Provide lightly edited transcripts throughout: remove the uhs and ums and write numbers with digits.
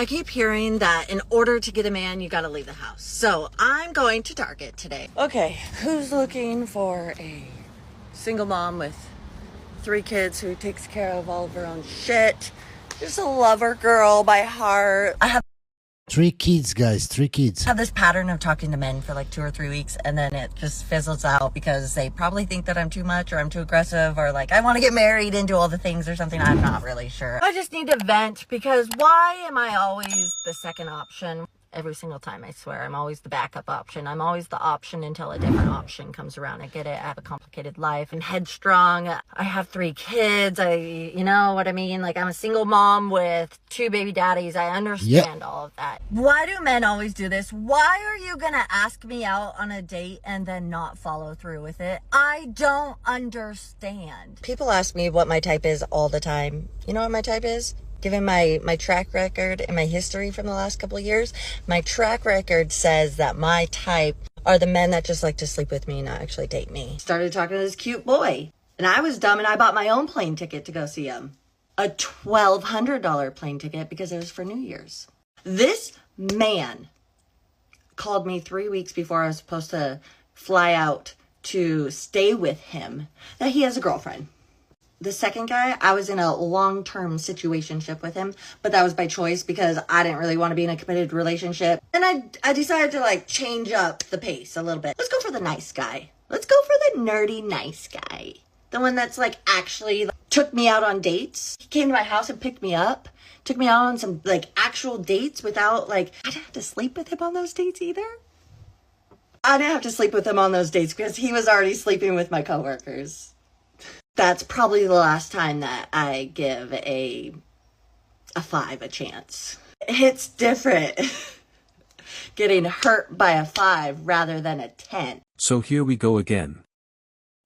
I keep hearing that in order to get a man, you gotta leave the house. So I'm going to Target today. Okay, who's looking for a single mom with 3 kids who takes care of all of her own shit? Just a lover girl by heart. I have 3 kids, guys, 3 kids. I have this pattern of talking to men for like 2 or 3 weeks, and then it just fizzles out because they probably think that I'm too much, or I'm too aggressive, or like I want to get married and do all the things or something. I'm not really sure. I just need to vent, because why am I always the second option? Every single time, I swear. I'm always the backup option. I'm always the option until a different option comes around. I get it. I have a complicated life. I'm headstrong. I have 3 kids. You know what I mean? Like, I'm a single mom with 2 baby daddies. I understand all of that. Why do men always do this? Why are you gonna ask me out on a date and then not follow through with it? I don't understand. People ask me what my type is all the time. You know what my type is? Given my track record and my history from the last couple of years, my track record says that my type are the men that just like to sleep with me and not actually date me. Started talking to this cute boy, and I was dumb and I bought my own plane ticket to go see him. A $1,200 plane ticket because it was for New Year's. This man called me 3 weeks before I was supposed to fly out to stay with him that he has a girlfriend. The second guy, I was in a long-term situationship with him, but that was by choice because I didn't really want to be in a committed relationship. And I decided to like change up the pace a little bit. Let's go for the nice guy. Let's go for the nerdy nice guy. The one that's like actually took me out on dates. He came to my house and picked me up. Took me out on some like actual dates without like, I didn't have to sleep with him on those dates either. I didn't have to sleep with him on those dates because he was already sleeping with my coworkers. That's probably the last time that I give a 5 a chance. It's different getting hurt by a 5 rather than a 10. So here we go again.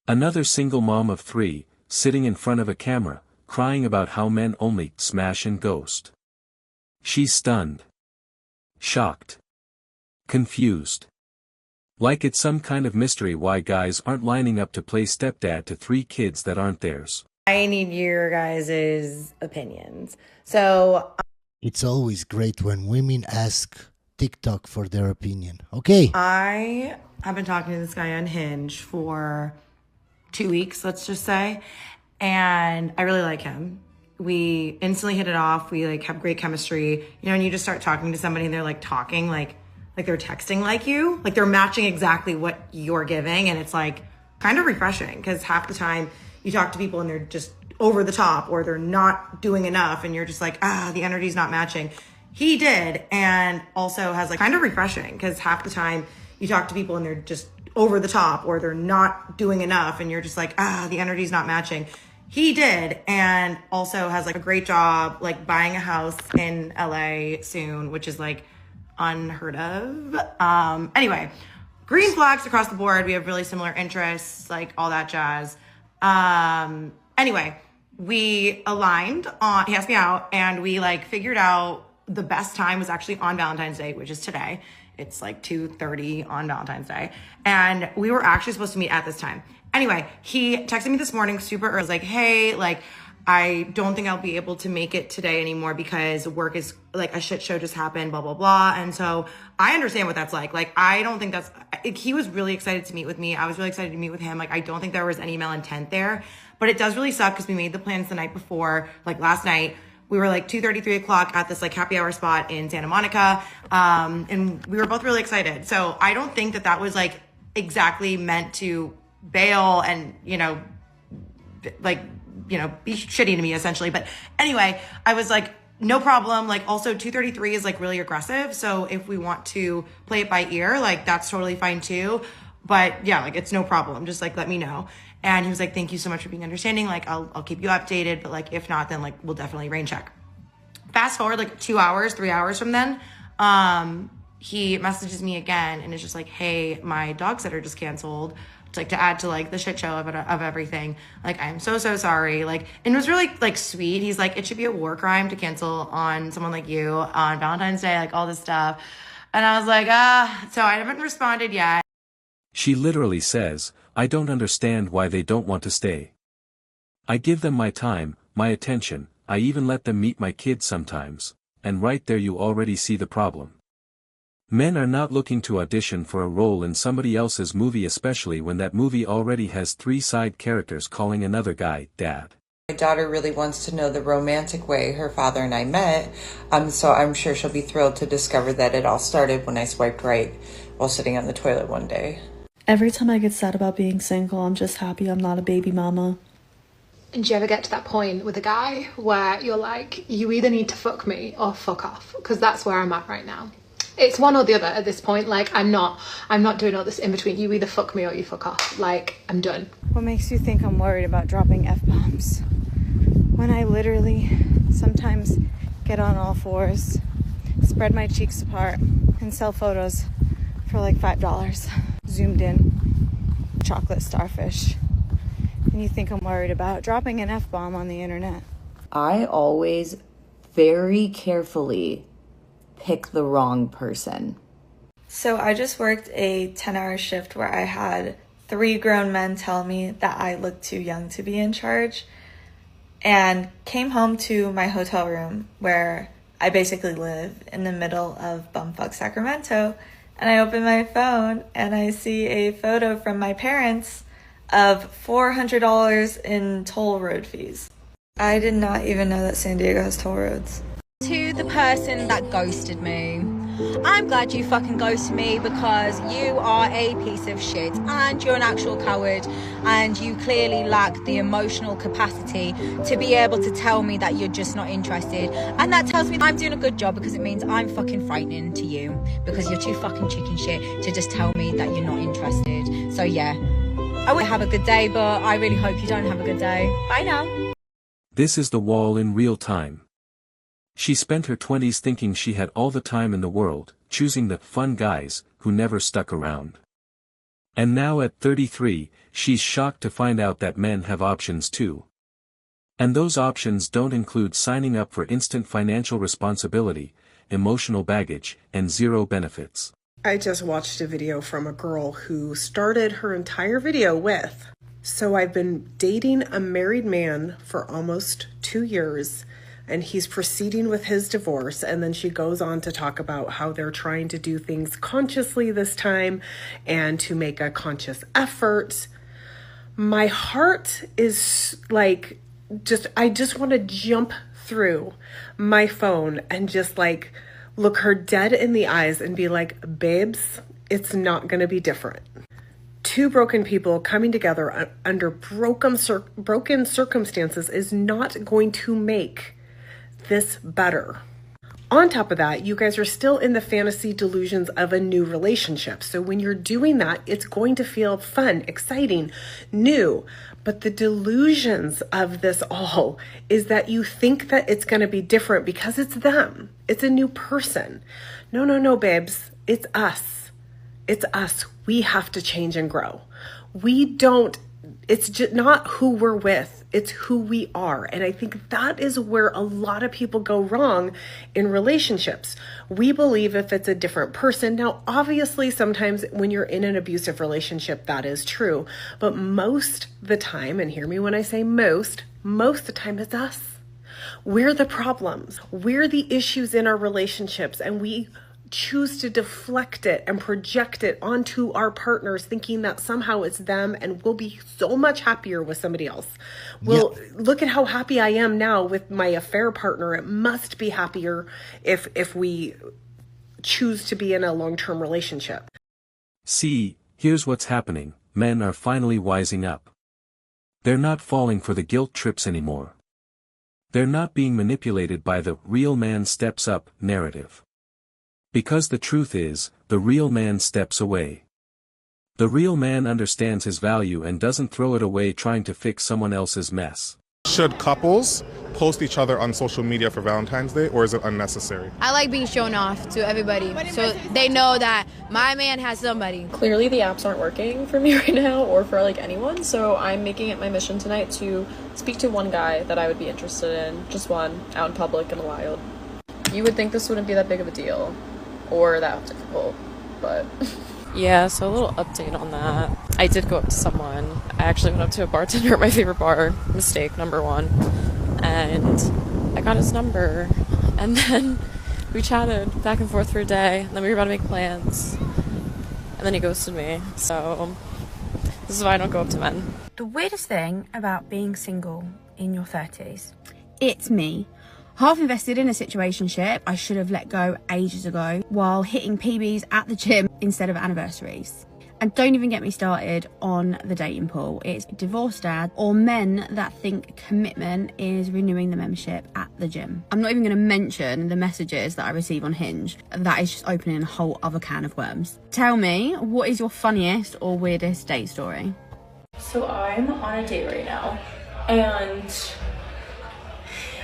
Another single mom of 3, sitting in front of a camera, crying about how men only smash and ghost. She's stunned. Shocked. Confused. Like it's some kind of mystery why guys aren't lining up to play stepdad to 3 kids that aren't theirs. I need your guys' opinions. So It's always great when women ask TikTok for their opinion. Okay. I have been talking to this guy on Hinge for 2 weeks, let's just say. And I really like him. We instantly hit it off. We like have great chemistry. You know, and you just start talking to somebody and they're like talking like they're texting like you, like they're matching exactly what you're giving. And it's like kind of refreshing because half the time you talk to people and they're just over the top or they're not doing enough. And you're just like, the energy's not matching. He did. And also has like kind of refreshing because half the time you talk to people and they're just over the top or they're not doing enough. And you're just like, the energy's not matching. He did. And also has like a great job, like buying a house in LA soon, which is like unheard of. Anyway, green flags across the board. We have really similar interests, like all that jazz. Anyway, we aligned on, he asked me out and we like figured out the best time was actually on Valentine's Day, which is today. It's like 2:30 on Valentine's Day. And we were actually supposed to meet at this time. Anyway, he texted me this morning super early. Like, hey, like, I don't think I'll be able to make it today anymore because work is like a shit show just happened, blah, blah, blah. And so I understand what that's like. Like, I don't think he was really excited to meet with me. I was really excited to meet with him. Like, I don't think there was any malintent there, but it does really suck because we made the plans the night before, like last night. We were like 2:30, 3 o'clock at this like happy hour spot in Santa Monica. And we were both really excited. So I don't think that was like exactly meant to bail and, you know, like, you know, be shitty to me essentially. But anyway, I was like, no problem. Like also 2:33 is like really aggressive. So if we want to play it by ear, like that's totally fine too. But yeah, like it's no problem. Just like, let me know. And he was like, thank you so much for being understanding. Like I'll keep you updated, but like, if not, then like, we'll definitely rain check. Fast forward like 2 hours, 3 hours from then, he messages me again and it's just like, hey, my dog sitter just canceled. It's like to add to like the shit show of everything. Like, I'm so sorry. Like, and it was really like sweet. He's like, it should be a war crime to cancel on someone like you on Valentine's Day, like all this stuff. And I was like, so I haven't responded yet. She literally says, I don't understand why they don't want to stay. I give them my time, my attention, I even let them meet my kids sometimes. and right there you already see the problem. Men are not looking to audition for a role in somebody else's movie, especially when that movie already has 3 side characters calling another guy dad. My daughter really wants to know the romantic way her father and I met, so I'm sure she'll be thrilled to discover that it all started when I swiped right while sitting on the toilet one day. Every time I get sad about being single, I'm just happy I'm not a baby mama. And do you ever get to that point with a guy where you're like, you either need to fuck me or fuck off? Because that's where I'm at right now. It's one or the other at this point. Like, I'm not doing all this in between. You either fuck me or you fuck off. Like, I'm done. What makes you think I'm worried about dropping F-bombs? When I literally sometimes get on all fours, spread my cheeks apart, and sell photos for like $5. Zoomed in, chocolate starfish. And you think I'm worried about dropping an F-bomb on the internet. I always very carefully pick the wrong person. So I just worked a 10-hour shift where I had 3 grown men tell me that I looked too young to be in charge, and came home to my hotel room where I basically live in the middle of bumfuck Sacramento, and I open my phone and I see a photo from my parents of $400 in toll road fees. I did not even know that San Diego has toll roads. To the person that ghosted me, I'm glad you fucking ghosted me, because you are a piece of shit and you're an actual coward, and you clearly lack the emotional capacity to be able to tell me that you're just not interested. And that tells me I'm doing a good job, because it means I'm fucking frightening to you, because you're too fucking chicken shit to just tell me that you're not interested. So yeah, I would have a good day, but I really hope you don't have a good day. Bye now. This is The Wall in real time. She spent her 20s thinking she had all the time in the world, choosing the fun guys who never stuck around. And now at 33, she's shocked to find out that men have options too. And those options don't include signing up for instant financial responsibility, emotional baggage, and 0 benefits. I just watched a video from a girl who started her entire video with, "So I've been dating a married man for almost 2 years, and he's proceeding with his divorce." And then she goes on to talk about how they're trying to do things consciously this time and to make a conscious effort. My heart is like, I just want to jump through my phone and just like look her dead in the eyes and be like, babes, it's not going to be different. 2 broken people coming together under broken circumstances is not going to make this better. On top of that, you guys are still in the fantasy delusions of a new relationship. So when you're doing that, it's going to feel fun, exciting, new. But the delusions of this all is that you think that it's going to be different because it's them. It's a new person. No, babes. It's us. It's us. We have to change and grow. It's just not who we're with, it's who we are. And I think that is where a lot of people go wrong in relationships. We believe if it's a different person. Now, obviously, sometimes when you're in an abusive relationship, that is true. But most the time, and hear me when I say most the time it's us. We're the problems. We're the issues in our relationships, and we choose to deflect it and project it onto our partners, thinking that somehow it's them and we'll be so much happier with somebody else. Well, look at how happy I am now with my affair partner. It must be happier if we choose to be in a long-term relationship. See, here's what's happening. Men are finally wising up. They're not falling for the guilt trips anymore. They're not being manipulated by the real man steps up narrative. Because the truth is, the real man steps away. The real man understands his value and doesn't throw it away trying to fix someone else's mess. Should couples post each other on social media for Valentine's Day, or is it unnecessary? I like being shown off to everybody so they know that my man has somebody. Clearly the apps aren't working for me right now or for like anyone, so I'm making it my mission tonight to speak to one guy that I would be interested in, just one, out in public in the wild. You would think this wouldn't be that big of a deal or that difficult, but yeah, so a little update on that. I did go up to someone. I actually went up to a bartender at my favorite bar, mistake number 1, and I got his number, and then We chatted back and forth for a day, and then we were about to make plans, and then he ghosted me. So this is why I don't go up to men. The weirdest thing about being single in your 30s, it's me. Half invested in a situationship I should have let go ages ago, while hitting PBs at the gym instead of anniversaries. And don't even get me started on the dating pool. It's divorced dad or men that think commitment is renewing the membership at the gym. I'm not even going to mention the messages that I receive on Hinge. That is just opening a whole other can of worms. Tell me, what is your funniest or weirdest date story? So I'm on a date right now, and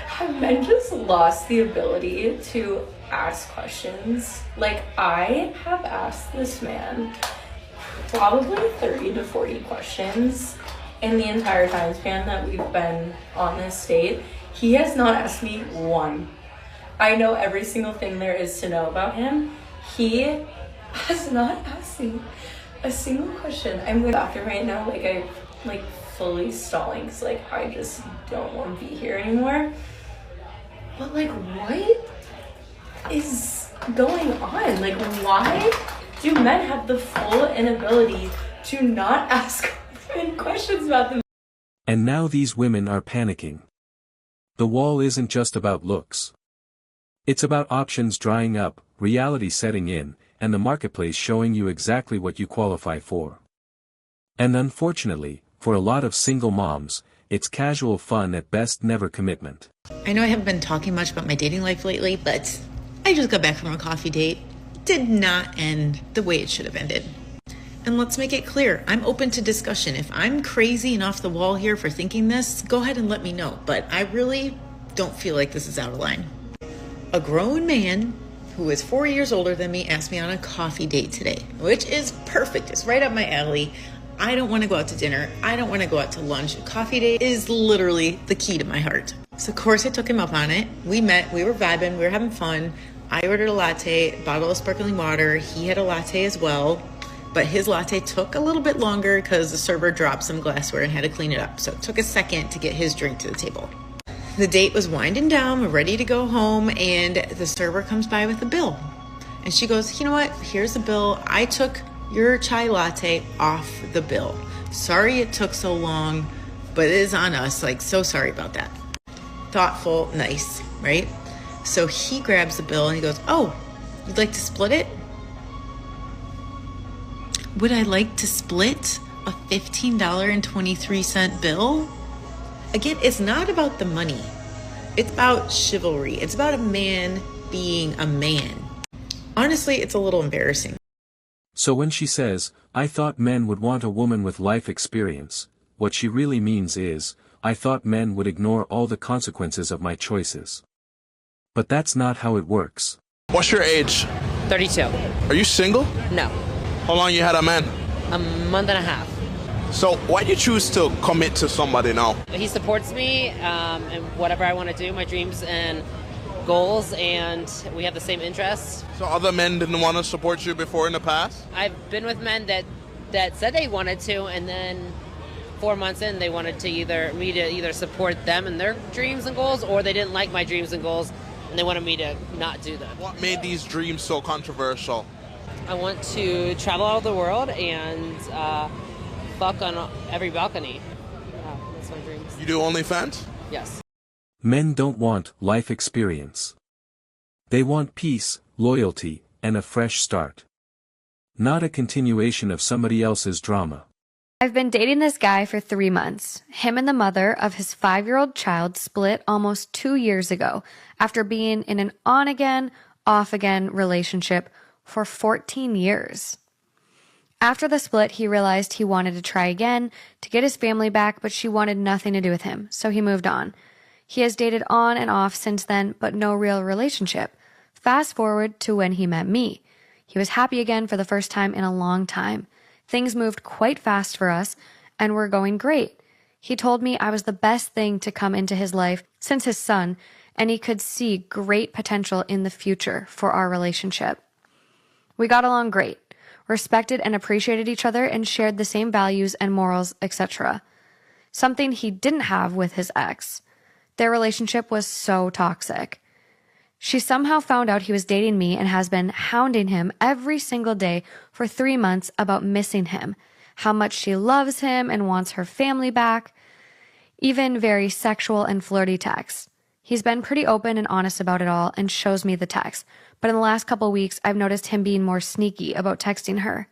have men just lost the ability to ask questions? Like, I have asked this man probably 30 to 40 questions in the entire time span that we've been on this date. He has not asked me one. I know every single thing there is to know about him. He has not asked me a single question. I'm with the doctor right now, I'm fully stalling because I just don't want to be here anymore. But what is going on? Why do men have the full inability to not ask women questions about them? And now these women are panicking. The wall isn't just about looks. It's about options drying up, reality setting in, and the marketplace showing you exactly what you qualify for. And unfortunately, for a lot of single moms, it's casual fun at best, never commitment. I know I haven't been talking much about my dating life lately, but I just got back from a coffee date. Did not end the way it should have ended. And let's make it clear, I'm open to discussion. If I'm crazy and off the wall here for thinking this, go ahead and let me know. But I really don't feel like this is out of line. A grown man who is 4 years older than me asked me on a coffee date today, which is perfect. It's right up my alley. I don't want to go out to dinner. I don't want to go out to lunch. A coffee date is literally the key to my heart. So of course I took him up on it. We met, we were vibing, we were having fun. I ordered a latte, a bottle of sparkling water. He had a latte as well, but his latte took a little bit longer because the server dropped some glassware and had to clean it up. So it took a second to get his drink to the table. The date was winding down, we're ready to go home, and the server comes by with the bill. And she goes, you know what, here's the bill. I took your chai latte off the bill. Sorry it took so long, but it is on us. So sorry about that. Thoughtful, nice, right? So he grabs the bill and he goes, oh, you'd like to split it? Would I like to split a $15.23 bill? Again, it's not about the money. It's about chivalry. It's about a man being a man. Honestly, it's a little embarrassing. So when she says, I thought men would want a woman with life experience, what she really means is, I thought men would ignore all the consequences of my choices. But that's not how it works. What's your age? 32. Are you single? No. How long you had a man? A month and a half. So why do you choose to commit to somebody now? He supports me in whatever I want to do, my dreams and goals, and we have the same interests. So other men didn't want to support you before in the past? I've been with men that said they wanted to, and then 4 months in they wanted to me to either support them in their dreams and goals, or they didn't like my dreams and goals and they wanted me to not do them. What made these dreams so controversial? I want to travel all over the world and fuck on every balcony. That's my dreams. You do OnlyFans? Yes. Men don't want life experience. They want peace, loyalty, and a fresh start. Not a continuation of somebody else's drama. I've been dating this guy for 3 months. Him and the mother of his 5-year-old child split almost 2 years ago after being in an on-again, off-again relationship for 14 years. After the split, he realized he wanted to try again to get his family back, but she wanted nothing to do with him, so he moved on. He has dated on and off since then, but no real relationship. Fast forward to when he met me. He was happy again for the first time in a long time. Things moved quite fast for us, and we're going great. He told me I was the best thing to come into his life since his son, and he could see great potential in the future for our relationship. We got along great, respected and appreciated each other, and shared the same values and morals, etc. Something he didn't have with his ex. Their relationship was so toxic. She somehow found out he was dating me and has been hounding him every single day for 3 months about missing him, how much she loves him and wants her family back, even very sexual and flirty texts. He's been pretty open and honest about it all and shows me the text, but in the last couple weeks, I've noticed him being more sneaky about texting her.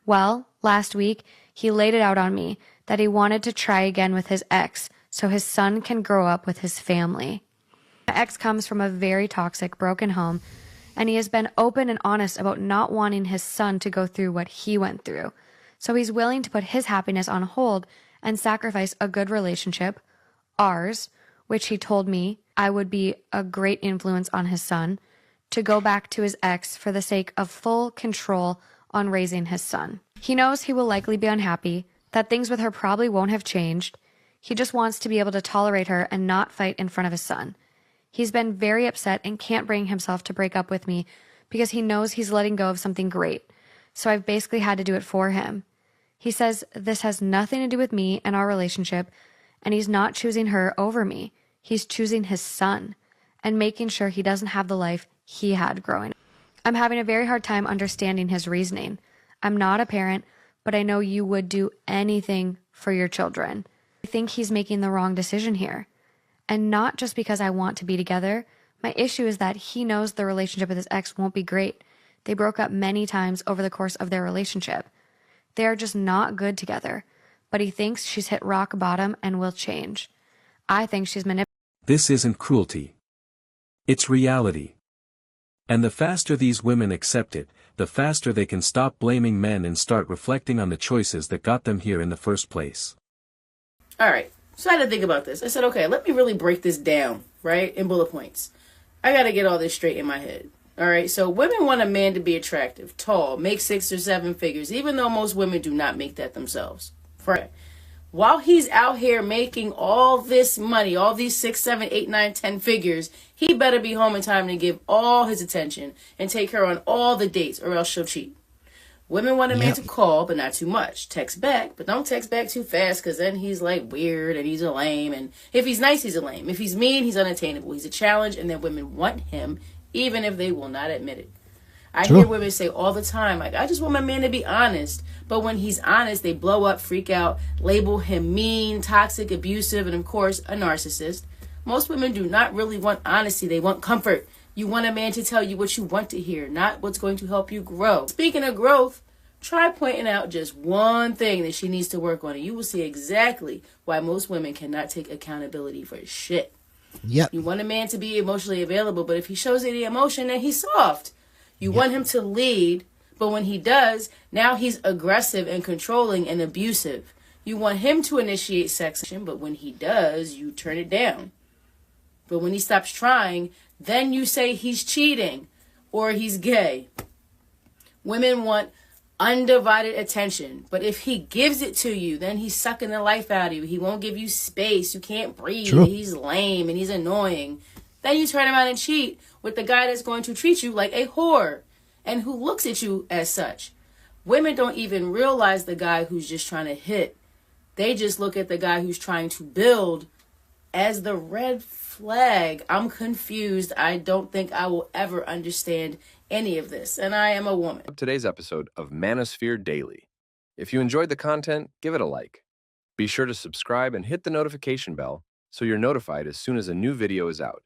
Well, last week, he laid it out on me that he wanted to try again with his ex so his son can grow up with his family. My ex comes from a very toxic, broken home, and he has been open and honest about not wanting his son to go through what he went through. So he's willing to put his happiness on hold and sacrifice a good relationship, ours, which he told me I would be a great influence on his son, to go back to his ex for the sake of full control on raising his son. He knows he will likely be unhappy, that things with her probably won't have changed. He just wants to be able to tolerate her and not fight in front of his son. He's been very upset and can't bring himself to break up with me because he knows he's letting go of something great. So I've basically had to do it for him. He says this has nothing to do with me and our relationship, and he's not choosing her over me. He's choosing his son and making sure he doesn't have the life he had growing up. I'm having a very hard time understanding his reasoning. I'm not a parent, but I know you would do anything for your children. I think he's making the wrong decision here. And not just because I want to be together. My issue is that he knows the relationship with his ex won't be great. They broke up many times over the course of their relationship. They are just not good together. But he thinks she's hit rock bottom and will change. I think she's manipulating. This isn't cruelty. It's reality. And the faster these women accept it, the faster they can stop blaming men and start reflecting on the choices that got them here in the first place. All right. So I had to think about this. I said, okay, let me really break this down, right, in bullet points. I got to get all this straight in my head. All right, so women want a man to be attractive, tall, make 6 or 7 figures, even though most women do not make that themselves. Right. While he's out here making all this money, all these 6, 7, 8, 9, 10 figures, he better be home in time to give all his attention and take her on all the dates, or else she'll cheat. Women want a man to call, but not too much. Text back, but don't text back too fast, because then he's like weird and he's a lame. And if he's nice, he's a lame. If he's mean, he's unattainable. He's a challenge, and then women want him, even if they will not admit it. I hear women say all the time, like, I just want my man to be honest. But when he's honest, they blow up, freak out, label him mean, toxic, abusive, and of course, a narcissist. Most women do not really want honesty. They want comfort. You want a man to tell you what you want to hear, not what's going to help you grow. Speaking of growth, try pointing out just one thing that she needs to work on, and you will see exactly why most women cannot take accountability for shit. Yep. You want a man to be emotionally available, but if he shows any emotion, then he's soft. You want him to lead, but when he does, now he's aggressive and controlling and abusive. You want him to initiate sex, but when he does, you turn it down. But when he stops trying, then you say he's cheating or he's gay. Women want undivided attention, but if he gives it to you, then he's sucking the life out of you. He won't give you space. You can't breathe. True. He's lame and he's annoying. Then you turn around and cheat with the guy that's going to treat you like a whore and who looks at you as such. Women don't even realize the guy who's just trying to hit. They just look at the guy who's trying to build as the red flag. I'm confused. I don't think I will ever understand any of this, and I am a woman. Today's episode of Manosphere Daily. If you enjoyed the content, give it a like. Be sure to subscribe and hit the notification bell so you're notified as soon as a new video is out.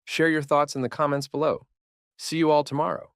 Share your thoughts in the comments below. See you all tomorrow.